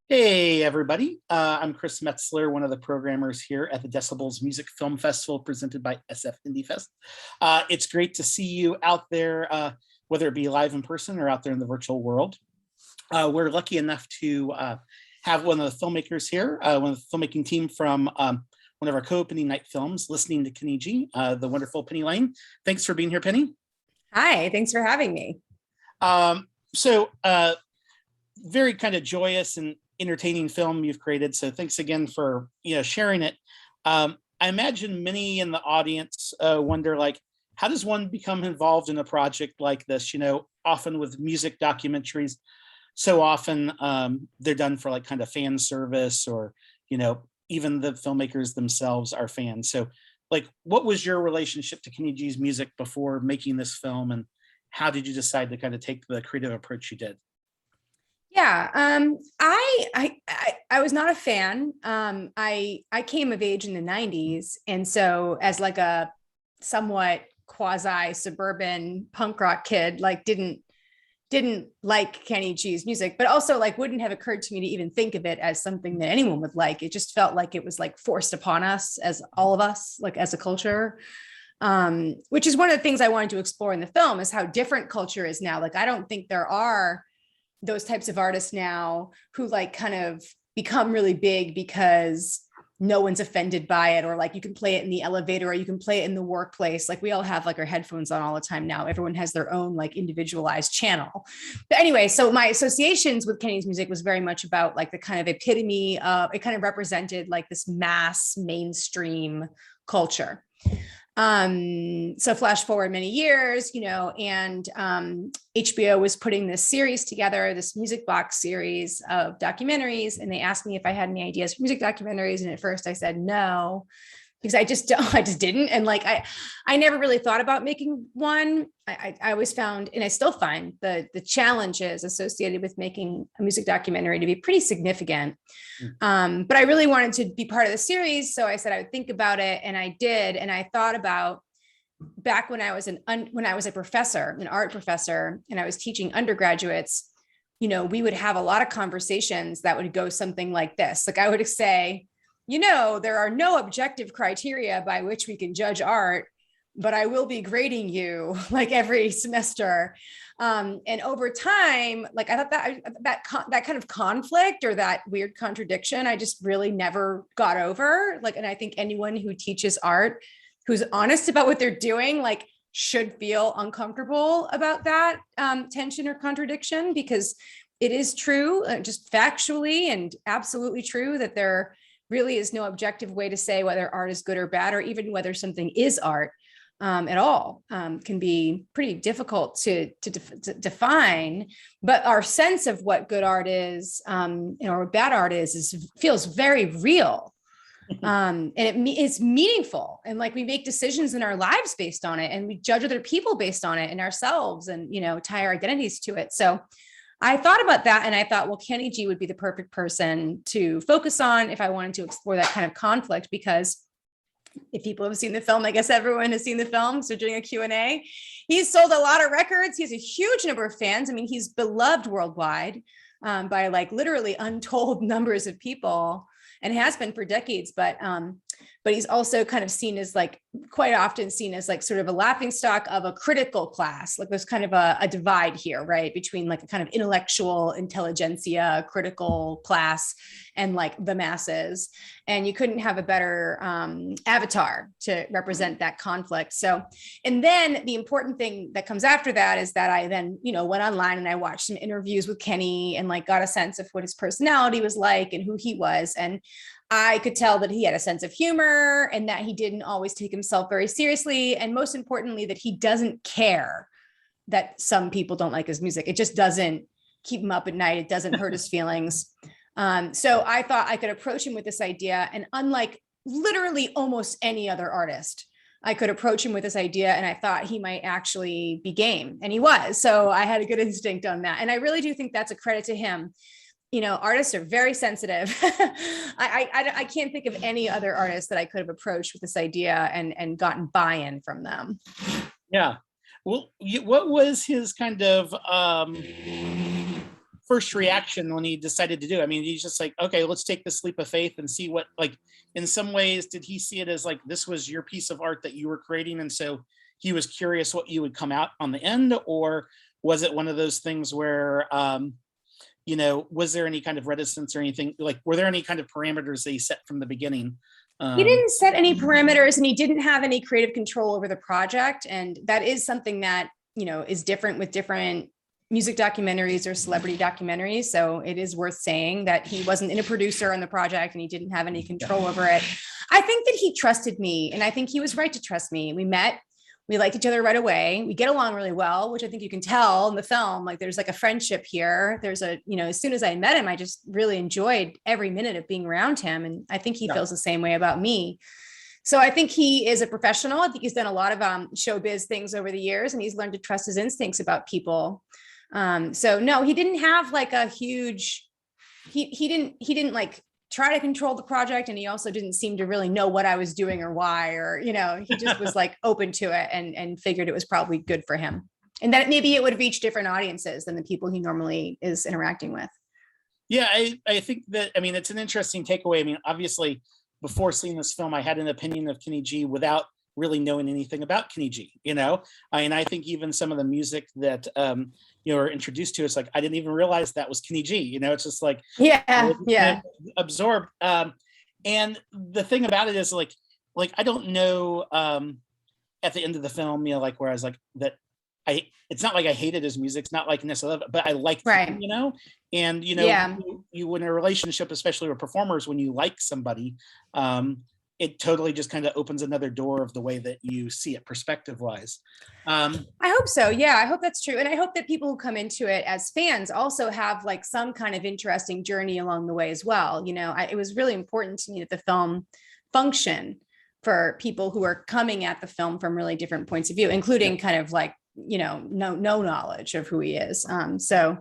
Hey, everybody. I'm Chris Metzler, one of the programmers here at the Decibels Music Film Festival presented by SF Indie Fest. It's great to see you out there, whether it be live in person or out there in the virtual world. We're lucky enough to have one of the filmmakers here, one of the filmmaking team from one of our co-opening night films, Listening to Kenny G, the wonderful Penny Lane. Thanks for being here, Penny. Hi, thanks for having me. So very kind of joyous and entertaining film you've created. So thanks again for sharing it. I imagine many in the audience wonder, like, how does one become involved in a project like this? Often with music documentaries, so often they're done for like kind of fan service, or even the filmmakers themselves are fans. So, like, what was your relationship to Kenny G's music before making this film, and how did you decide to kind of take the creative approach you did? Yeah, I was not a fan. I came of age in the 90s, and so as like a somewhat quasi suburban punk rock kid, like didn't like Kenny G's music, but also like wouldn't have occurred to me to even think of it as something that anyone would like. It just felt like it was like forced upon us, as all of us, like as a culture. Which is one of the things I wanted to explore in the film, is how different culture is now. Like, I don't think there are those types of artists now who like kind of become really big because no one's offended by it, or like you can play it in the elevator or you can play it in the workplace. Like, we all have like our headphones on all the time now. Everyone has their own like individualized channel. But anyway, so my associations with Kenny's music was very much about like the kind of epitome of it, kind of represented like this mass mainstream culture. So flash forward many years, and HBO was putting this series together, this music box series of documentaries, and they asked me if I had any ideas for music documentaries, and at first I said no, because I just didn't. And like, I never really thought about making one. I always found, and I still find, the challenges associated with making a music documentary to be pretty significant. But I really wanted to be part of the series. So I said I would think about it, and I did. And I thought about back when I was a professor, an art professor, and I was teaching undergraduates, we would have a lot of conversations that would go something like this. Like, I would say, there are no objective criteria by which we can judge art, but I will be grading you like every semester. And over time, like, I thought that kind of conflict, or that weird contradiction, I just really never got over. Like, and I think anyone who teaches art, who's honest about what they're doing, like, should feel uncomfortable about that tension or contradiction, because it is true, just factually and absolutely true, that there really is no objective way to say whether art is good or bad, or even whether something is art at all. Can be pretty difficult to define. But our sense of what good art is, or what bad art is feels very real. And it's meaningful, and like, we make decisions in our lives based on it, and we judge other people based on it, and ourselves, and tie our identities to it. So I thought about that, and I thought, well, Kenny G would be the perfect person to focus on if I wanted to explore that kind of conflict, because if people have seen the film, I guess everyone has seen the film. So doing a Q&A, he's sold a lot of records. He has a huge number of fans. I mean, he's beloved worldwide by like literally untold numbers of people, and has been for decades. But he's also kind of seen as like, quite often seen as like sort of a laughingstock of a critical class. Like, there's kind of a divide here, right, between like a kind of intellectual intelligentsia critical class and like the masses. And you couldn't have a better avatar to represent that conflict. So, and then the important thing that comes after that is that I then, went online and I watched some interviews with Kenny, and like got a sense of what his personality was like and who he was. And I could tell that he had a sense of humor, and that he didn't always take himself very seriously. And most importantly, that he doesn't care that some people don't like his music. It just doesn't keep him up at night. It doesn't hurt his feelings. So I thought I could approach him with this idea. And unlike literally almost any other artist, I could approach him with this idea, and I thought he might actually be game. And he was. So I had a good instinct on that. And I really do think that's a credit to him. Artists are very sensitive. I can't think of any other artist that I could have approached with this idea and gotten buy-in from them. Yeah. Well, what was his kind of first reaction when he decided to do it? I mean, he's just like, okay, let's take this leap of faith and see what, like, in some ways, did he see it as like, this was your piece of art that you were creating? And so he was curious what you would come out on the end? Or was it one of those things where, was there any kind of reticence or anything? Like, were there any kind of parameters that he set from the beginning? He didn't set any parameters, and he didn't have any creative control over the project. And that is something that, is different with different music documentaries or celebrity documentaries. So it is worth saying that he wasn't a producer on the project and he didn't have any control over it. I think that he trusted me, and I think he was right to trust me. We met, we liked each other right away. We get along really well, which I think you can tell in the film. Like, there's like a friendship here. There's as soon as I met him, I just really enjoyed every minute of being around him. And I think he feels the same way about me. So I think he is a professional. I think he's done a lot of showbiz things over the years, and he's learned to trust his instincts about people. So no, he didn't have like a huge, he didn't like try to control the project. And he also didn't seem to really know what I was doing or why, or, he just was like open to it and figured it was probably good for him. And that maybe it would reach different audiences than the people he normally is interacting with. Yeah, I think that, I mean, it's an interesting takeaway. I mean, obviously, before seeing this film, I had an opinion of Kenny G without really knowing anything about Kenny G, and I think even some of the music that, are introduced to us, like, I didn't even realize that was Kenny G, it's just like, absorbed. And the thing about it is like, I don't know, at the end of the film, where I was like that, it's not like I hated his music. It's not like necessarily, but I liked him, and, you in a relationship, especially with performers, when you like somebody, it totally just kind of opens another door of the way that you see it perspective wise. I hope so. Yeah, I hope that's true. And I hope that people who come into it as fans also have like some kind of interesting journey along the way as well. It was really important to me that the film function for people who are coming at the film from really different points of view, including kind of like, no knowledge of who he is. So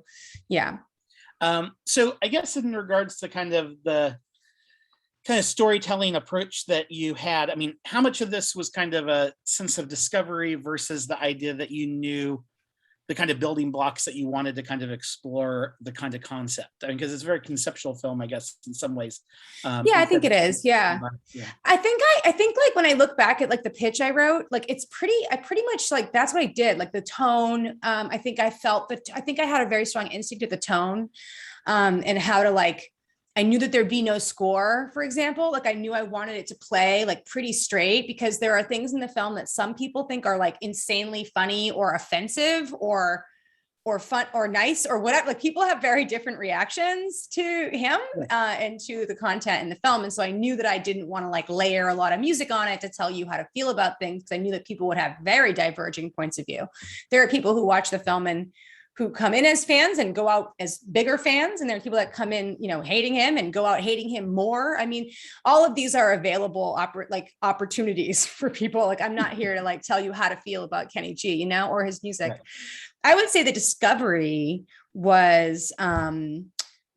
I guess in regards to kind of the storytelling approach that you had, I mean, how much of this was kind of a sense of discovery versus the idea that you knew the kind of building blocks that you wanted to kind of explore the kind of concept? I mean, because it's a very conceptual film, I guess, in some ways. I think it is. Yeah. I think like when I look back at like the pitch I wrote, like I pretty much like, that's what I did. Like the tone, I think I had a very strong instinct at the tone, and how to like, I knew that there'd be no score, for example. Like I knew I wanted it to play like pretty straight, because there are things in the film that some people think are like insanely funny or offensive or fun or nice or whatever. Like people have very different reactions to him and to the content in the film. And so I knew that I didn't want to like layer a lot of music on it to tell you how to feel about things, because I knew that people would have very diverging points of view. There are people who watch the film and who come in as fans and go out as bigger fans. And there are people that come in, hating him and go out hating him more. I mean, all of these are available opportunities for people. Like, I'm not here to like tell you how to feel about Kenny G, or his music. Right. I would say the discovery was,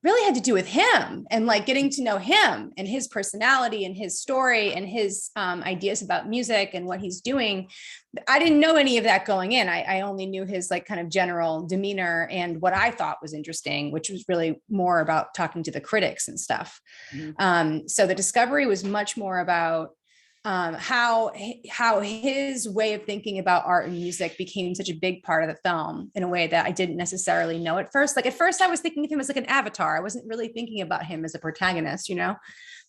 really had to do with him and like getting to know him and his personality and his story and his ideas about music and what he's doing. I didn't know any of that going in. I only knew his like kind of general demeanor and what I thought was interesting, which was really more about talking to the critics and stuff. Mm-hmm. So the discovery was much more about how his way of thinking about art and music became such a big part of the film in a way that I didn't necessarily know at first. Like at first I was thinking of him as like an avatar. I wasn't really thinking about him as a protagonist,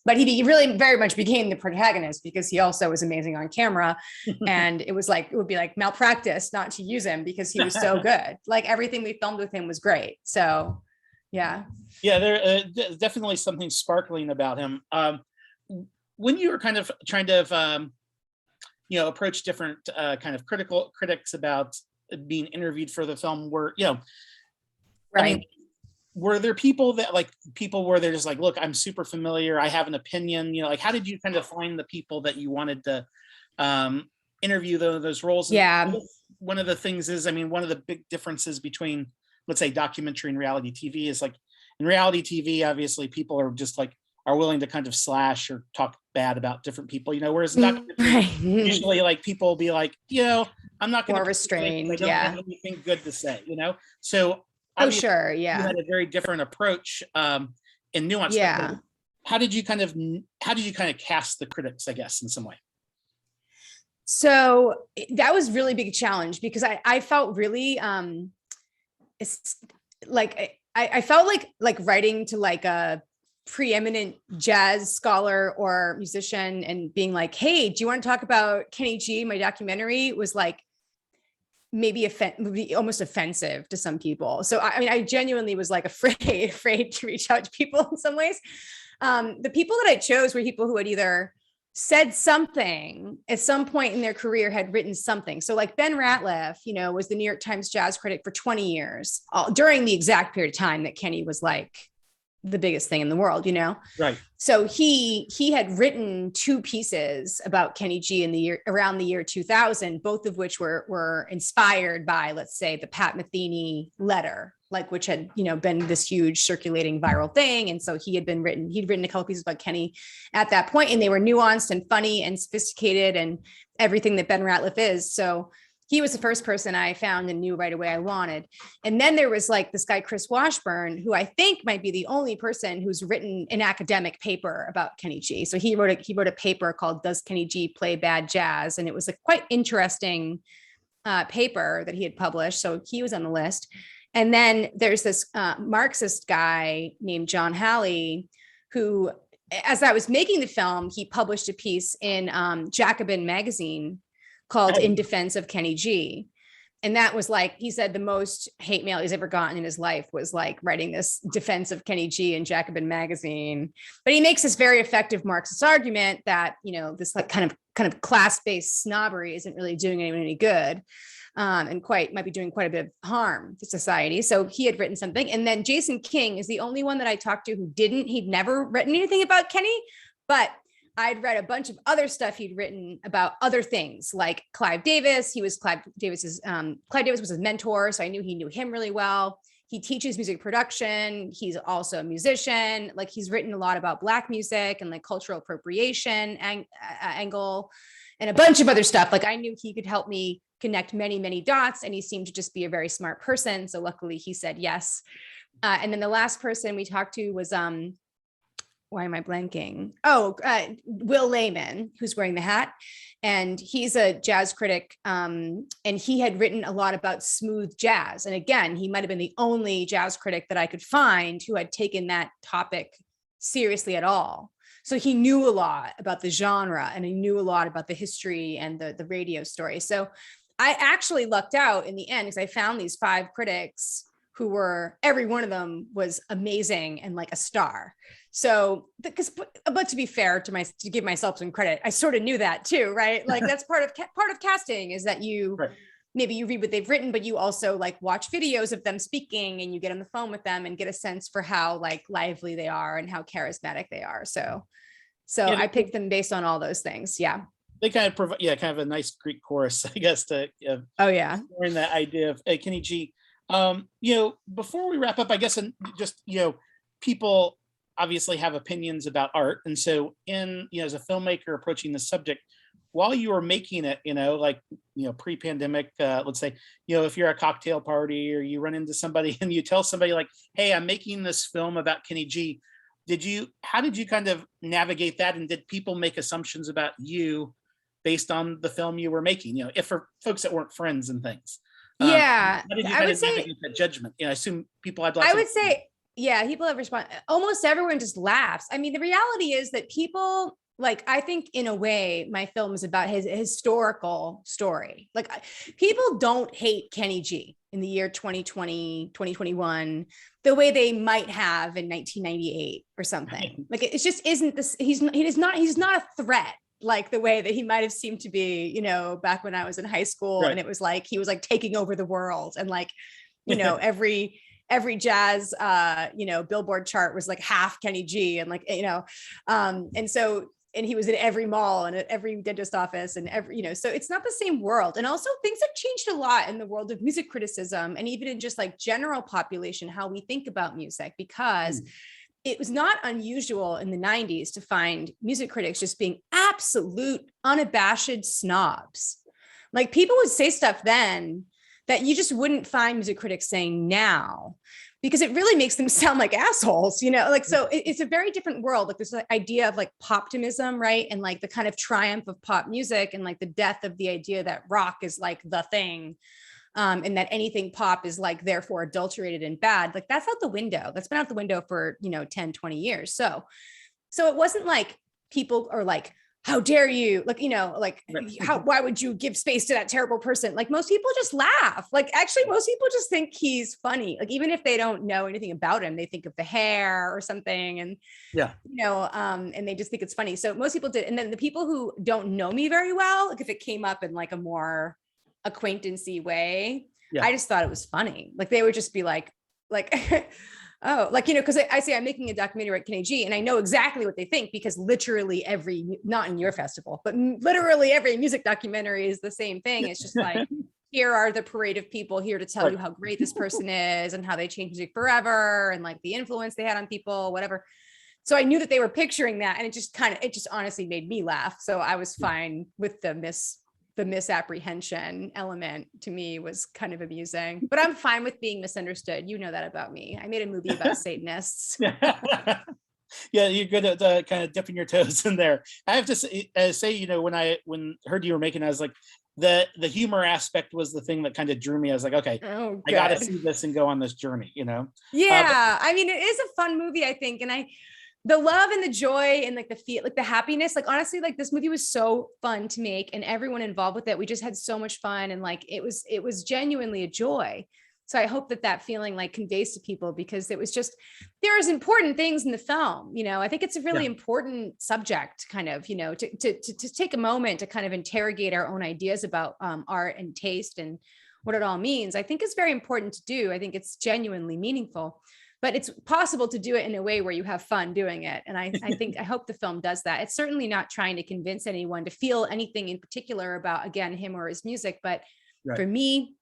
but he really very much became the protagonist because he also was amazing on camera. And it would be like malpractice not to use him because he was so good. Like everything we filmed with him was great. So yeah. Yeah, there's definitely something sparkling about him. When you were kind of trying to, approach different kind of critics about being interviewed for the film, right. I mean, were there people where they're just like, look, I'm super familiar, I have an opinion, like, how did you kind of find the people that you wanted to interview those roles? Yeah. One of the things is, I mean, one of the big differences between, let's say, documentary and reality TV is like, in reality TV, obviously people are just like, are willing to kind of slash or talk bad about different people, whereas usually like people will be like, I'm not going to more restrained. I don't have anything good to say, So Oh, obviously sure. you Yeah. had a very different approach in nuance. Yeah. How did you kind of cast the critics, I guess, in some way? So that was really big challenge because I felt really it's like I felt like writing to like a preeminent jazz scholar or musician and being like, hey, do you want to talk about Kenny G, my documentary, was like maybe would be almost offensive to some people. So I mean, I genuinely was like afraid to reach out to people in some ways. The people that I chose were people who had either said something at some point in their career, had written something. So like Ben Ratliff, was the New York Times jazz critic for 20 years, during the exact period of time that Kenny was like the biggest thing in the world. Right. So he had written 2 pieces about Kenny G in the year around the year 2000, both of which were inspired by, let's say, the Pat Metheny letter, like which had been this huge circulating viral thing. And so he'd written a couple pieces about Kenny at that point, and they were nuanced and funny and sophisticated and everything that Ben Ratliff is. So he was the first person I found and knew right away I wanted. And then there was like this guy, Chris Washburn, who I think might be the only person who's written an academic paper about Kenny G. So he wrote a paper called "Does Kenny G Play Bad Jazz?" And it was a quite interesting paper that he had published. So he was on the list. And then there's this Marxist guy named John Halley, who, as I was making the film, he published a piece in Jacobin magazine called "In Defense of Kenny G." And that was like, he said the most hate mail he's ever gotten in his life was like writing this defense of Kenny G in Jacobin magazine. But he makes this very effective Marxist argument that, this like kind of class-based snobbery isn't really doing anyone any good. And might be doing quite a bit of harm to society. So he had written something. And then Jason King is the only one that I talked to who didn't. He'd never written anything about Kenny, but I'd read a bunch of other stuff he'd written about other things, like Clive Davis. Clive Davis was his mentor, so I knew he knew him really well. He teaches music production. He's also a musician. Like, he's written a lot about Black music and like cultural appropriation angle and a bunch of other stuff. Like, I knew he could help me connect many, many dots, and he seemed to just be a very smart person. So luckily he said yes. And then the last person we talked to was, why am I blanking? Will Lehman, who's wearing the hat. And he's a jazz critic. And he had written a lot about smooth jazz. And again, he might've been the only jazz critic that I could find who had taken that topic seriously at all. So he knew a lot about the genre, and he knew a lot about the history and the radio story. So I actually lucked out in the end, because I found these 5 critics who were, every one of them was amazing and like a star. So, but to be fair to give myself some credit, I sort of knew that too, right? Like, that's part of casting, is that maybe you read what they've written, but you also like watch videos of them speaking, and you get on the phone with them and get a sense for how like lively they are and how charismatic they are. So I picked them based on all those things. Yeah. They kind of provide, kind of a nice Greek chorus, I guess, to exploring that idea of Kenny G. Before we wrap up, I guess, and just, people obviously have opinions about art. And so as a filmmaker approaching the subject, while you were making it, pre-pandemic, let's say, if you're at a cocktail party or you run into somebody and you tell somebody like, hey, I'm making this film about Kenny G. How did you kind of navigate that? And did people make assumptions about you based on the film you were making, if for folks that weren't friends and things? Yeah, how did you navigate that judgment? I assume people had lots I would say, people have responded. Almost everyone just laughs. I mean, the reality is that people, like, I think in a way, my film is about his historical story. Like, people don't hate Kenny G in the year 2020, 2021, the way they might have in 1998 or something. Like, it just isn't this, he's not a threat, like the way that he might have seemed to be, back when I was in high school. Right. And it was like, he was like taking over the world. And like, every jazz, Billboard chart was like half Kenny G, and like, and he was in every mall and at every dentist office and so it's not the same world. And also things have changed a lot in the world of music criticism, and even in just like general population, how we think about music, because it was not unusual in the 90s to find music critics just being absolute unabashed snobs. Like, people would say stuff then that you just wouldn't find music critics saying now, because it really makes them sound like assholes, like, so it's a very different world. Like this idea of like poptimism, right? And like the kind of triumph of pop music, and like the death of the idea that rock is like the thing. And that anything pop is like therefore adulterated and bad. Like that's out the window. That's been out the window for 10, 20 years. So it wasn't like people are like, how dare you, like, like why would you give space to that terrible person? Like most people just laugh. Like actually most people just think he's funny. Like even if they don't know anything about him, they think of the hair or something, and and they just think it's funny. So most people did. And then the people who don't know me very well, like if it came up in like a more acquaintancy way, I just thought it was funny. Like they would just be like oh, like, because I say I'm making a documentary at Kenny G, and I know exactly what they think, because literally not in your festival, but literally every music documentary is the same thing. It's just like, here are the parade of people here to tell you how great this person is and how they changed music forever and like the influence they had on people, whatever. So I knew that they were picturing that, and it just honestly made me laugh. So I was fine with the misapprehension element. To me was kind of amusing, but I'm fine with being misunderstood. You know that about me. I made a movie about Satanists. Yeah, you're good at kind of dipping your toes in there. I have to say, when I heard you were making it, I was like, the humor aspect was the thing that kind of drew me. I was like, okay, I got to see this and go on this journey, Yeah, I mean, it is a fun movie, I think, and the love and the joy and like the feel, like the happiness, like honestly, like this movie was so fun to make, and everyone involved with it, we just had so much fun, and like it was genuinely a joy. So I hope that feeling like conveys to people, because there's important things in the film. I think it's a really important subject, kind of, to take a moment to kind of interrogate our own ideas about art and taste and what it all means. I think it's very important to do. I think it's genuinely meaningful. But it's possible to do it in a way where you have fun doing it. And I hope the film does that. It's certainly not trying to convince anyone to feel anything in particular about, again, him or his music. But for me,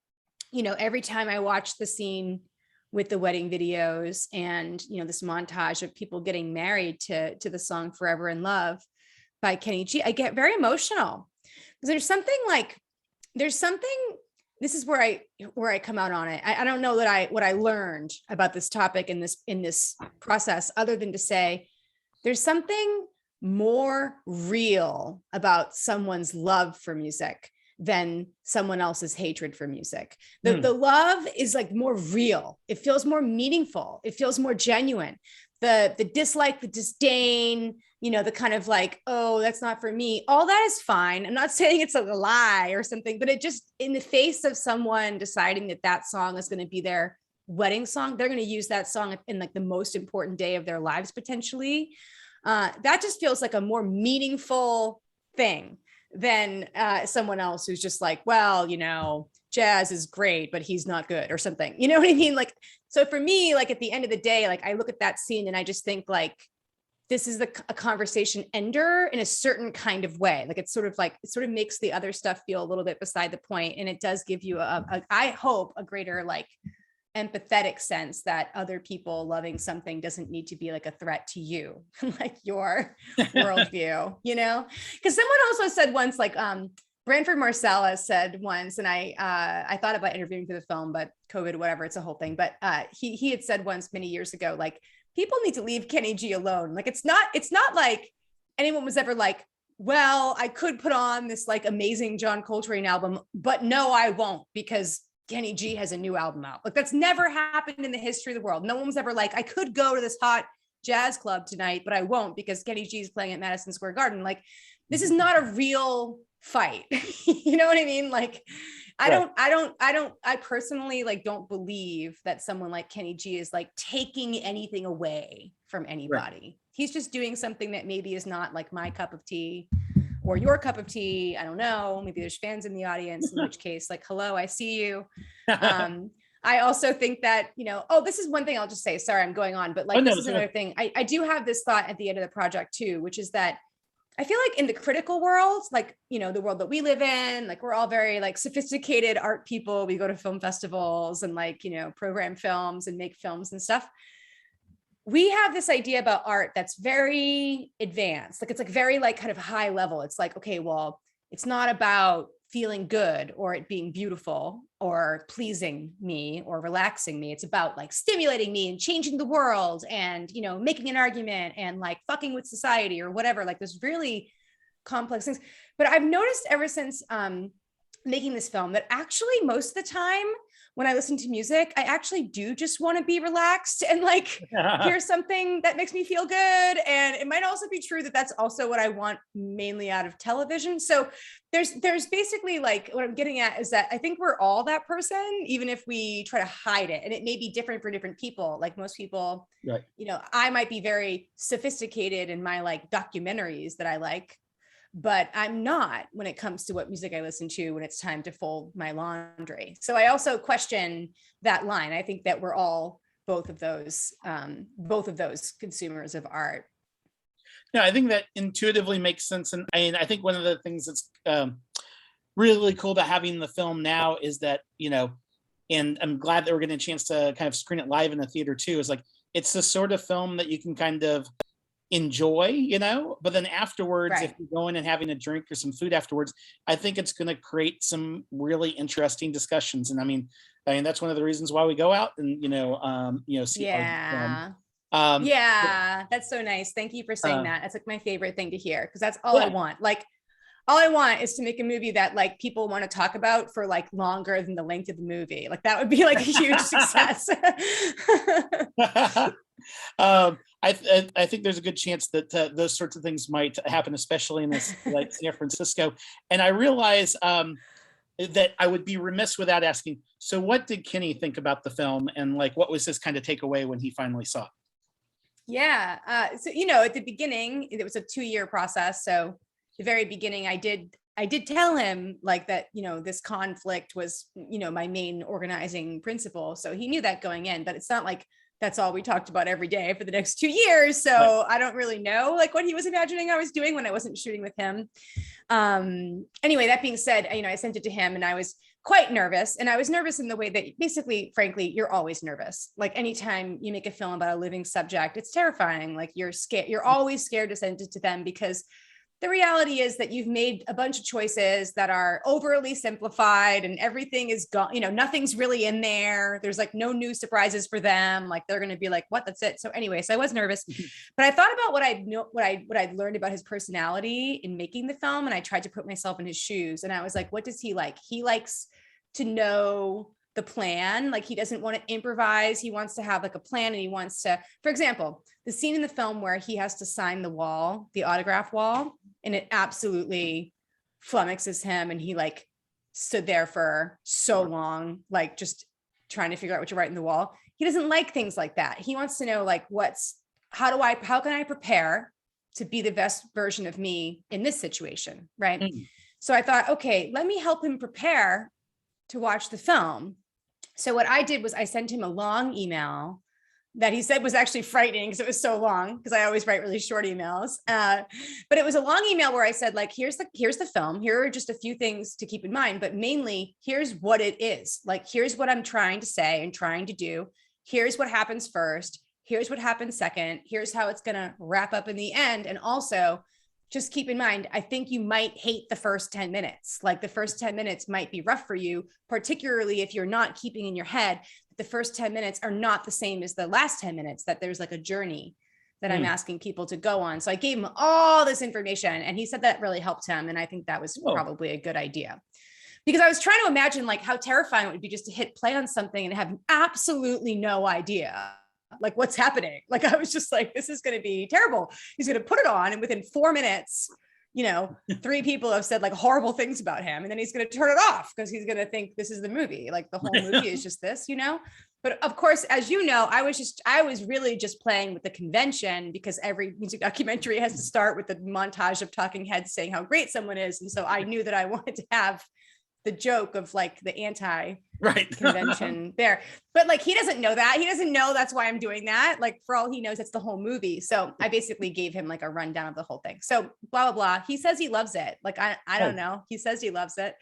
every time I watch the scene with the wedding videos and, this montage of people getting married to the song Forever in Love by Kenny G, I get very emotional, because there's something, this is where I come out on it. I don't know what I learned about this topic in this process, other than to say there's something more real about someone's love for music than someone else's hatred for music. The love is like more real. It feels more meaningful. It feels more genuine. The dislike, the disdain, the kind of like, oh, that's not for me. All that is fine. I'm not saying it's a lie or something, but it just, in the face of someone deciding that song is going to be their wedding song, they're going to use that song in like the most important day of their lives, potentially. That just feels like a more meaningful thing than someone else who's just like, well, jazz is great, but he's not good or something. You know what I mean? Like, so for me, like at the end of the day, like I look at that scene and I just think like, this is a conversation ender in a certain kind of way. Like it sort of makes the other stuff feel a little bit beside the point. And it does give you I hope a greater like empathetic sense that other people loving something doesn't need to be like a threat to you, like your worldview, because someone also said once, like Branford Marsalis said once, and I thought about interviewing for the film, but COVID, whatever, it's a whole thing. But he had said once many years ago, like, people need to leave Kenny G alone. Like, it's not like anyone was ever like, well, I could put on this like amazing John Coltrane album, but no, I won't, because Kenny G has a new album out. Like, that's never happened in the history of the world. No one was ever like, I could go to this hot jazz club tonight, but I won't because Kenny G is playing at Madison Square Garden. Like, this is not a real fight. You know what I mean? Like, I personally like don't believe that someone like Kenny G is like taking anything away from anybody. Right. He's just doing something that maybe is not like my cup of tea or your cup of tea. I don't know. Maybe there's fans in the audience, in which case, like, hello, I see you. I also think that, this is one thing I'll just say, sorry, I'm going on, but like, this is another thing. I do have this thought at the end of the project too, which is that I feel like in the critical world, like, the world that we live in, like, we're all very like sophisticated art people. We go to film festivals and like, program films and make films and stuff. We have this idea about art that's very advanced. Like, it's like very like kind of high level. It's like, okay, well, it's not about feeling good or it being beautiful or pleasing me or relaxing me. It's about like stimulating me and changing the world and, you know, making an argument and like fucking with society or whatever. Like there's really complex things. But I've noticed ever since making this film that actually most of the time when I listen to music, I actually do just want to be relaxed and like hear something that makes me feel good. And it might also be true that that's also what I want mainly out of television. So there's basically like what I'm getting at is that I think we're all that person, even if we try to hide it. And it may be different for different people. Like most people, Right. you know, I might be very sophisticated in my like documentaries that I like, but I'm not when it comes to what music I listen to when it's time to fold my laundry. So I also question that line. I think that we're all both of those consumers of art. Yeah, I think that intuitively makes sense. And I think one of the things that's really cool about having the film now is that, you know, and I'm glad that we're getting a chance to kind of screen it live in the theater too, is like, it's the sort of film that you can kind of enjoy, you know, but then afterwards, Right. if you're going and having a drink or some food afterwards, I think it's going to create some really interesting discussions. And I mean, that's one of the reasons why we go out and, see our film. Yeah. Um, Yeah. That's so nice. Thank you for saying uh, that. That's like my favorite thing to hear because that's all I yeah, want. Like all I want is to make a movie that like people want to talk about for like longer than the length of the movie. Like that would be like a huge success. I think there's a good chance that those sorts of things might happen, especially in this like San Francisco. And I realize that I would be remiss without asking. So, what did Kenny think about the film, and like, what was his kind of takeaway when he finally saw it? Yeah. So, you know, at the beginning, it was a 2-year process. So the very beginning, I did tell him like that, you know, this conflict was, you know, my main organizing principle. So he knew that going in, but it's not like that's all we talked about every day for the next 2 years. So Right. I don't really know like what he was imagining I was doing when I wasn't shooting with him. Anyway, that being said, you know, I sent it to him and I was quite nervous. And I was nervous in the way that basically, frankly, you're always nervous. Like anytime you make a film about a living subject, it's terrifying. Like you're scared, you're always scared to send it to them because the reality is that you've made a bunch of choices that are overly simplified and everything is gone, you know, nothing's really in there. There's like no new surprises for them. Like they're going to be like, what, that's it. So anyway, so I was nervous, but I thought about what I'd learned about his personality in making the film. And I tried to put myself in his shoes and I was like, what does he like? He likes to know the plan. Like he doesn't want to improvise. He wants to have like a plan and he wants to, for example, the scene in the film where he has to sign the wall, the autograph wall, and it absolutely flummoxes him. And he like stood there for so long, like just trying to figure out what to write in the wall. He doesn't like things like that. He wants to know like, how can I prepare to be the best version of me in this situation? Right. Mm. So I thought, okay, let me help him prepare to watch the film. So what I did was I sent him a long email that he said was actually frightening because it was so long because I always write really short emails. But it was a long email where I said like, here's the film. Here are just a few things to keep in mind, but mainly here's what it is. Like, here's what I'm trying to say and trying to do. Here's what happens first. Here's what happens second. Here's how it's going to wrap up in the end. And also just keep in mind, I think you might hate the first 10 minutes. Like the first 10 minutes might be rough for you, particularly if you're not keeping in your head the first 10 minutes are not the same as the last 10 minutes, that there's like a journey that I'm asking people to go on. So I gave him all this information and he said that really helped him. And I think that was probably a good idea because I was trying to imagine like how terrifying it would be just to hit play on something and have absolutely no idea like what's happening. Like I was just like, this is going to be terrible. He's going to put it on and within 4 minutes, you know, 3 people have said like horrible things about him. And then he's going to turn it off because he's going to think this is the movie. Like the whole movie is just this, you know? But of course, as you know, I was really just playing with the convention because every music documentary has to start with the montage of talking heads saying how great someone is. And so I knew that I wanted to have the joke of like the anti convention there, but like he doesn't know that. He doesn't know that's why I'm doing that. Like for all he knows, it's the whole movie. So I basically gave him like a rundown of the whole thing. So blah blah blah. He says he loves it. Like I don't know. He says he loves it,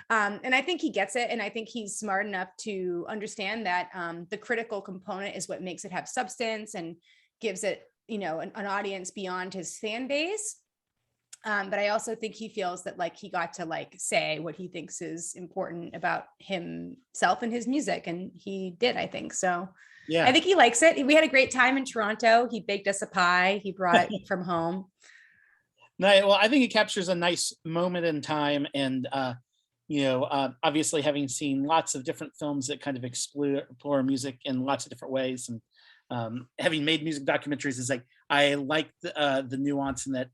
and I think he gets it. And I think he's smart enough to understand that the critical component is what makes it have substance and gives it, you know, an audience beyond his fan base. But I also think he feels that like he got to like say what he thinks is important about himself and his music, and he did, I think. So Yeah. I think he likes it. We had a great time in Toronto. He baked us a pie. He brought it from home. No, well, I think it captures a nice moment in time, and obviously having seen lots of different films that kind of explore music in lots of different ways, and having made music documentaries, is like I like the nuance in that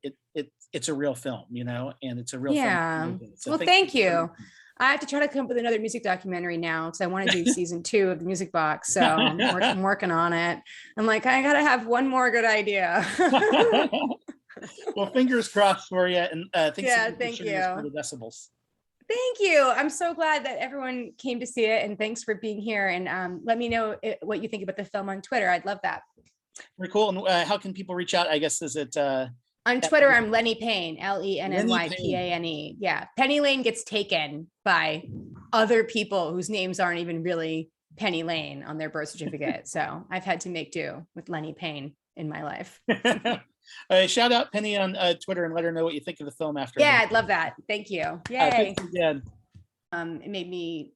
it's a real film, and it's a real film. Yeah. So Well, thank you. I have to try to come up with another music documentary now because I want to do season 2 of the Music Box. So I'm working on it. I'm like, I gotta have one more good idea. Well, fingers crossed for you, and thanks Yeah, again for thank sharing this for you. the decibels. Thank you. I'm so glad that everyone came to see it, and thanks for being here. And let me know what you think about the film on Twitter. I'd love that. Very cool. And how can people reach out? I guess, is it On Twitter, I'm Lenny Payne, Lenny LENNYPANE. Yeah. Penny Lane gets taken by other people whose names aren't even really Penny Lane on their birth certificate. So I've had to make do with Lenny Payne in my life. Shout out Penny on Twitter and let her know what you think of the film after. Yeah, I'd love that. Thank you. Yay. Thanks again. It made me